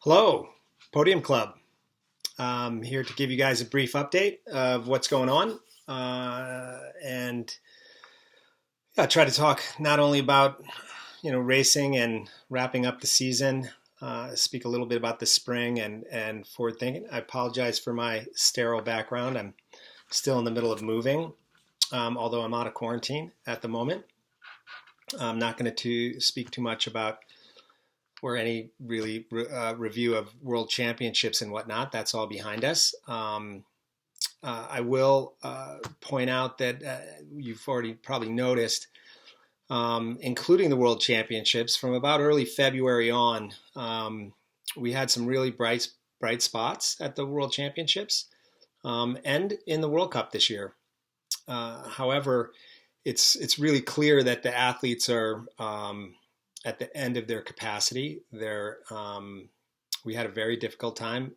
Hello, Podium Club. I'm here to give you guys a brief update of what's going on, and try to talk not only about racing and wrapping up the season. Speak a little bit about the spring and forward thinking. I apologize for my sterile background. I'm still in the middle of moving, although I'm out of quarantine at the moment. I'm not going to speak too much about or any really review of world championships and whatnot. That's all behind us. I will point out that you've already probably noticed, including the world championships, from about early February on, we had some really bright spots at the world championships and in the World Cup this year. However, it's really clear that the athletes are at the end of their capacity. We had a very difficult time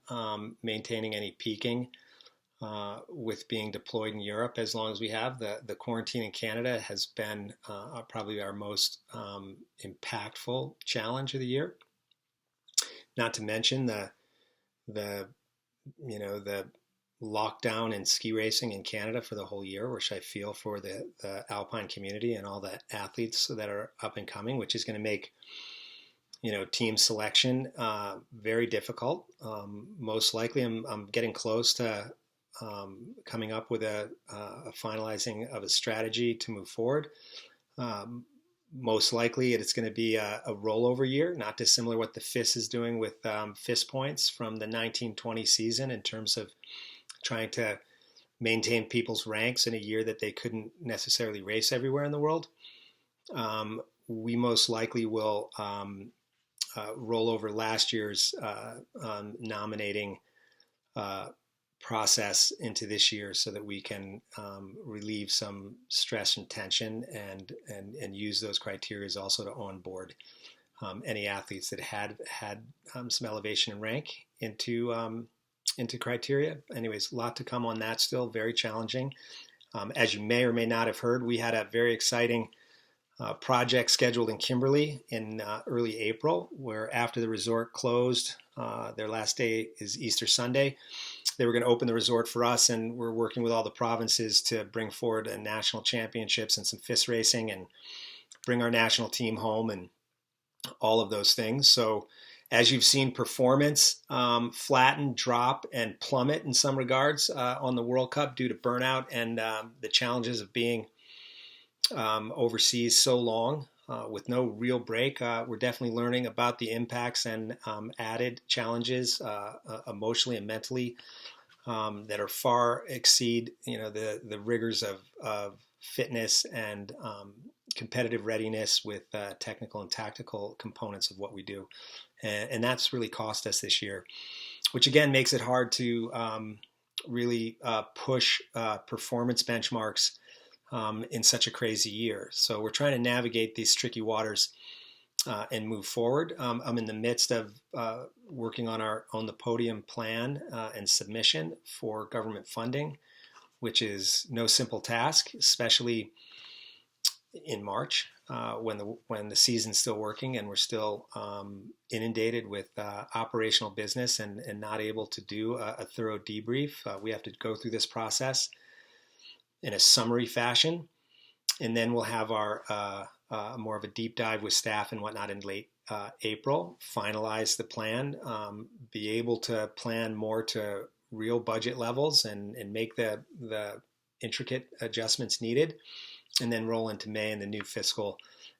maintaining any peaking with being deployed in Europe as long as we have. The quarantine in Canada has been probably our most impactful challenge of the year. Not to mention the lockdown in ski racing in Canada for the whole year, which I feel for the Alpine community and all the athletes that are up and coming, which is going to make team selection very difficult. Most likely, I'm getting close to coming up with a finalizing of a strategy to move forward. Most likely, it's going to be a rollover year, not dissimilar what the FIS is doing with FIS points from the 1920 season in terms of trying to maintain people's ranks in a year that they couldn't necessarily race everywhere in the world. We most likely will roll over last year's nominating process into this year so that we can relieve some stress and tension and use those criteria also to onboard any athletes that had some elevation in rank into criteria. Anyways, a lot to come on that still, very challenging. As you may or may not have heard, we had a very exciting project scheduled in Kimberley in early April, where after the resort closed, their last day is Easter Sunday, they were going to open the resort for us, and we're working with all the provinces to bring forward a national championships and some FIS racing and bring our national team home and all of those things. So as you've seen performance flatten, drop, and plummet in some regards on the World Cup due to burnout and the challenges of being overseas so long with no real break, we're definitely learning about the impacts and added challenges emotionally and mentally that are far exceed the rigors of fitness and competitive readiness with technical and tactical components of what we do. And that's really cost us this year, which again makes it hard to really push performance benchmarks in such a crazy year. So we're trying to navigate these tricky waters and move forward. I'm in the midst of working on the Podium plan and submission for government funding, which is no simple task, especially in March when the season's still working and we're still inundated with operational business and not able to do a thorough debrief. We have to go through this process in a summary fashion, and then we'll have our more of a deep dive with staff and whatnot in late April, finalize the plan, be able to plan more to real budget levels and make the intricate adjustments needed, and then roll into May and the new fiscal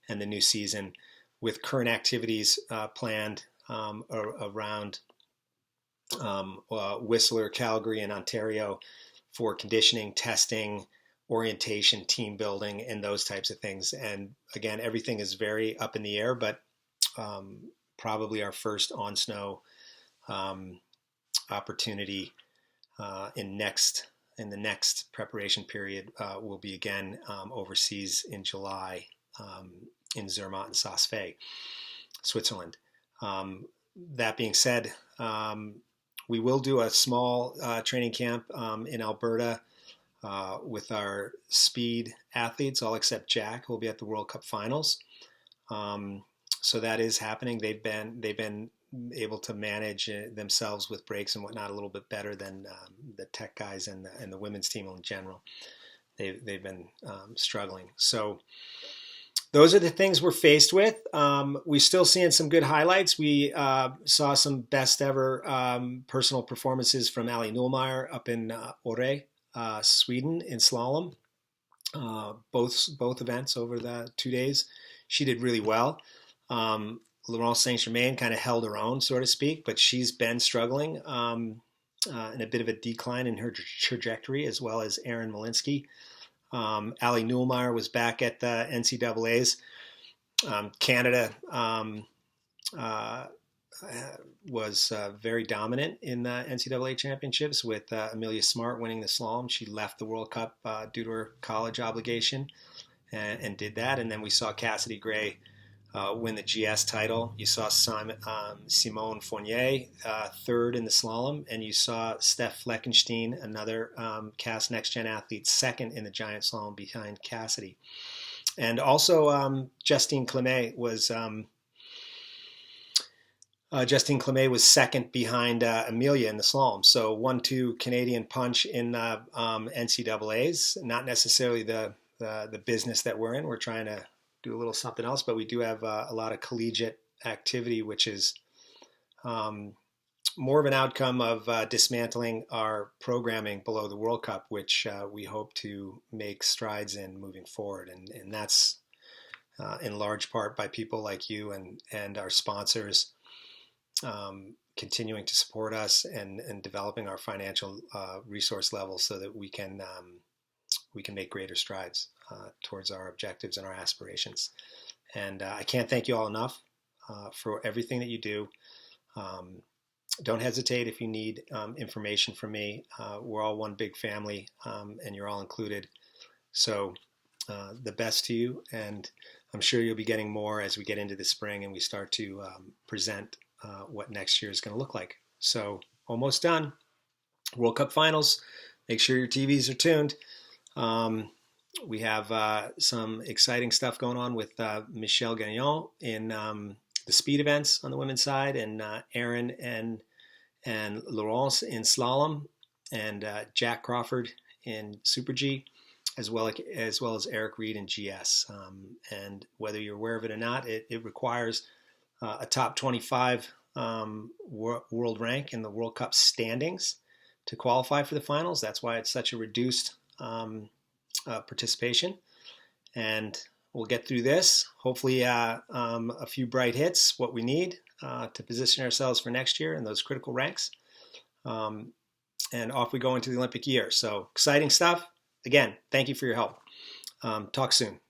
and the new season with current activities planned around Whistler, Calgary, and Ontario for conditioning, testing, orientation, team building, and those types of things. And again, everything is very up in the air, but probably our first on snow opportunity in the next preparation period will be again overseas in July in Zermatt and Saas-Fee, Switzerland. That being said, we will do a small training camp in Alberta with our speed athletes, all except Jack, who will be at the World Cup finals. So that is happening. They've been able to manage themselves with breaks and whatnot a little bit better than the tech guys and the women's team in general. They've been struggling. So those are the things we're faced with. We're still seeing some good highlights. We saw some best ever personal performances from Ali Nuhlmeier up in Åre, Sweden, in slalom. Both events over the 2 days, she did really well. Laurence Saint-Germain kind of held her own, so to speak, but she's been struggling in a bit of a decline in her trajectory, as well as Erin Malinsky. Ali Nuhlmeier was back at the NCAAs. Canada was very dominant in the NCAA championships, with Amelia Smart winning the slalom. She left the World Cup due to her college obligation and did that. And then we saw Cassidy Gray win the GS title. You saw Simone Fournier third in the slalom, and you saw Steph Fleckenstein, another CAS Next Gen athlete, second in the giant slalom behind Cassidy. And also Justine Clemay was second behind Amelia in the slalom. So 1-2 Canadian punch in the NCAAs. Not necessarily the business that we're in. We're trying to do a little something else, but we do have a lot of collegiate activity, which is more of an outcome of dismantling our programming below the World Cup, which we hope to make strides in moving forward. And that's in large part by people like you and our sponsors continuing to support us and developing our financial resource levels so that we can make greater strides towards our objectives and our aspirations. And I can't thank you all enough for everything that you do. Don't hesitate if you need information from me. We're all one big family, and you're all included. So the best to you, and I'm sure you'll be getting more as we get into the spring and we start to present what next year is going to look like. So almost done. World Cup finals. Make sure your TVs are tuned. We have some exciting stuff going on with Michelle Gagnon in the speed events on the women's side, and Erin and Laurence in slalom, and Jack Crawford in Super G, as well as Eric Reed in GS. And whether you're aware of it or not, it requires a top 25 world rank in the World Cup standings to qualify for the finals. That's why it's such a reduced participation. And we'll get through this. Hopefully a few bright hits, what we need to position ourselves for next year in those critical ranks. And off we go into the Olympic year. So exciting stuff. Again, thank you for your help. Talk soon.